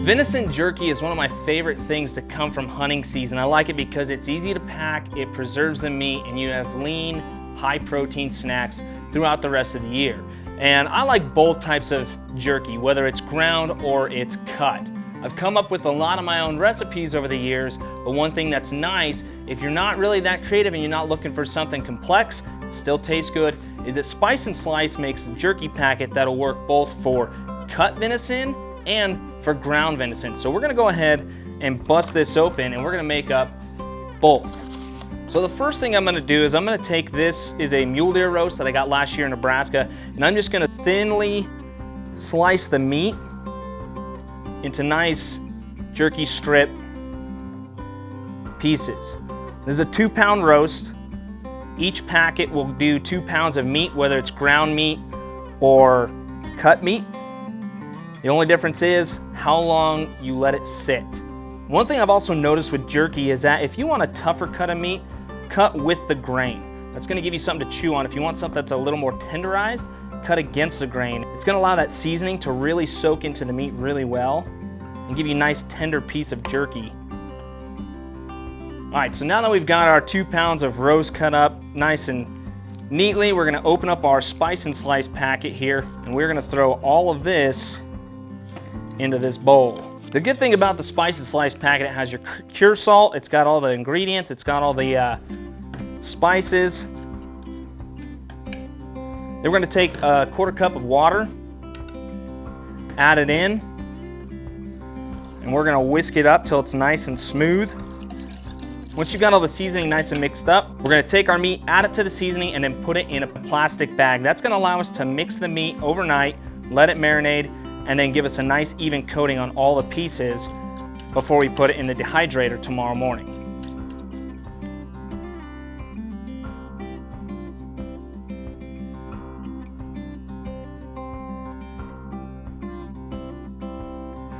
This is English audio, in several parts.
Venison jerky is one of my favorite things to come from hunting season. I like it because it's easy to pack, it preserves the meat, and you have lean, high protein snacks throughout the rest of the year. And I like both types of jerky, whether it's ground or it's cut. I've come up with a lot of my own recipes over the years, but one thing that's nice, if you're not really that creative and you're not looking for something complex, it still tastes good, is that Spice and Slice makes a jerky packet that'll work both for cut venison and for ground venison. So we're gonna go ahead and bust this open and we're gonna make up both. So the first thing I'm gonna do is I'm gonna take, this is a mule deer roast that I got last year in Nebraska, and I'm just gonna thinly slice the meat into nice jerky strip pieces. This is a 2-pound roast. Each packet will do 2 pounds of meat, whether it's ground meat or cut meat. The only difference is how long you let it sit. One thing I've also noticed with jerky is that if you want a tougher cut of meat, cut with the grain. That's gonna give you something to chew on. If you want something that's a little more tenderized, cut against the grain. It's gonna allow that seasoning to really soak into the meat really well and give you a nice tender piece of jerky. All right, so now that we've got our 2 pounds of roast cut up nice and neatly, we're gonna open up our Spice and Slice packet here, and we're gonna throw all of this into this bowl. The good thing about the Spice and Slice packet, it has your cure salt, it's got all the ingredients, it's got all the spices. Then we're gonna take a 1/4 cup of water, add it in, and we're gonna whisk it up till it's nice and smooth. Once you've got all the seasoning nice and mixed up, we're gonna take our meat, add it to the seasoning, and then put it in a plastic bag. That's gonna allow us to mix the meat overnight, let it marinate, and then give us a nice even coating on all the pieces before we put it in the dehydrator tomorrow morning.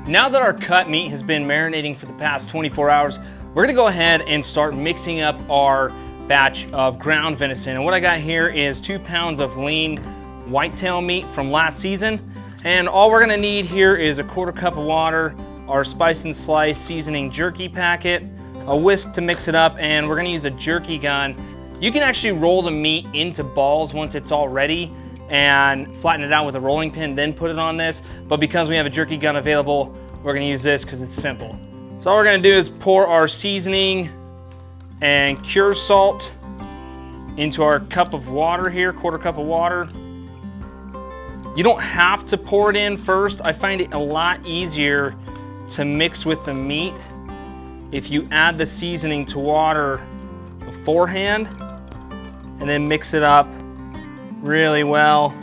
Now that our cut meat has been marinating for the past 24 hours, we're gonna go ahead and start mixing up our batch of ground venison. And what I got here is 2 pounds of lean whitetail meat from last season. And all we're gonna need here is a 1/4 cup of water, our Spice and Slice seasoning jerky packet, a whisk to mix it up, and we're gonna use a jerky gun. You can actually roll the meat into balls once it's all ready and flatten it out with a rolling pin, then put it on this. But because we have a jerky gun available, we're gonna use this because it's simple. So all we're gonna do is pour our seasoning and cure salt into our cup of water here, 1/4 cup of water. You don't have to pour it in first. I find it a lot easier to mix with the meat if you add the seasoning to water beforehand and then mix it up really well.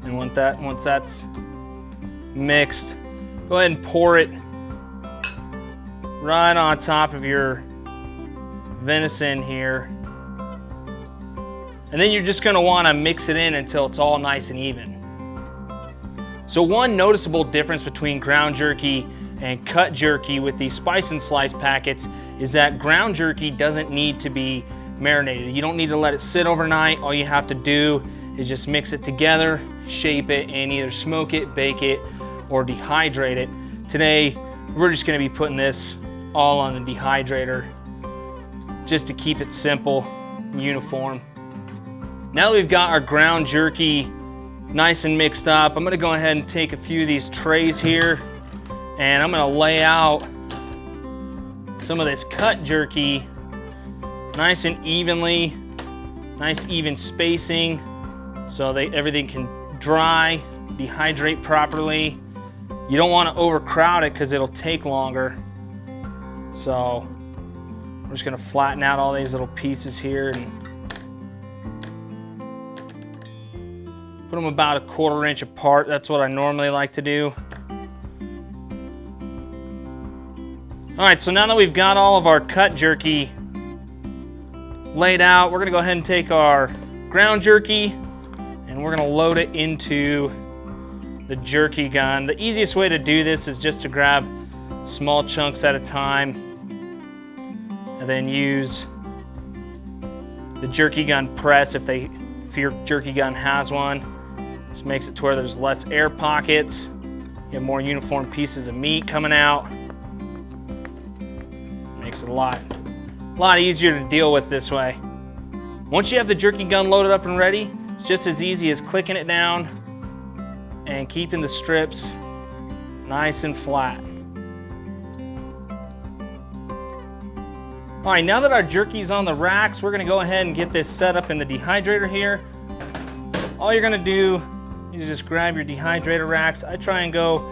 And once that's mixed, go ahead and pour it right on top of your venison here. And then you're just gonna wanna mix it in until it's all nice and even. So one noticeable difference between ground jerky and cut jerky with these Spice and Slice packets is that ground jerky doesn't need to be marinated. You don't need to let it sit overnight. All you have to do is just mix it together, shape it, and either smoke it, bake it, or dehydrate it. Today, we're just gonna be putting this all on the dehydrator just to keep it simple and uniform. Now that we've got our ground jerky nice and mixed up, I'm gonna go ahead and take a few of these trays here and I'm gonna lay out some of this cut jerky nice and evenly, nice even spacing so that everything can dry, dehydrate properly. You don't wanna overcrowd it because it'll take longer. So we're just gonna flatten out all these little pieces here and put them about a 1/4 inch apart. That's what I normally like to do. All right, so now that we've got all of our cut jerky laid out, we're gonna go ahead and take our ground jerky and we're gonna load it into the jerky gun. The easiest way to do this is just to grab small chunks at a time and then use the jerky gun press if your jerky gun has one. Just makes it to where there's less air pockets. You have more uniform pieces of meat coming out. Makes it a lot easier to deal with this way. Once you have the jerky gun loaded up and ready, it's just as easy as clicking it down and keeping the strips nice and flat. All right, now that our jerky's on the racks, we're gonna go ahead and get this set up in the dehydrator here. All you're gonna do is just grab your dehydrator racks. I try and go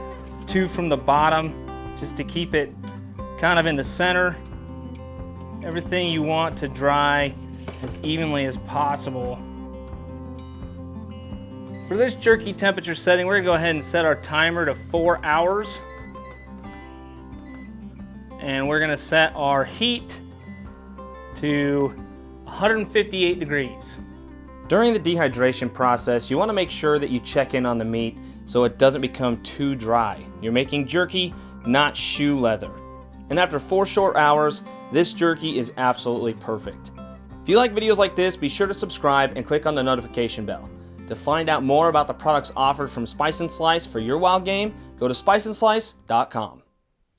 2 from the bottom just to keep it kind of in the center. Everything you want to dry as evenly as possible. For this jerky temperature setting, we're gonna go ahead and set our timer to 4 hours. And we're gonna set our heat to 158 degrees. During the dehydration process, you want to make sure that you check in on the meat so it doesn't become too dry. You're making jerky, not shoe leather. And after 4 short hours, this jerky is absolutely perfect. If you like videos like this, be sure to subscribe and click on the notification bell. To find out more about the products offered from Spice and Slice for your wild game, go to spiceandslice.com.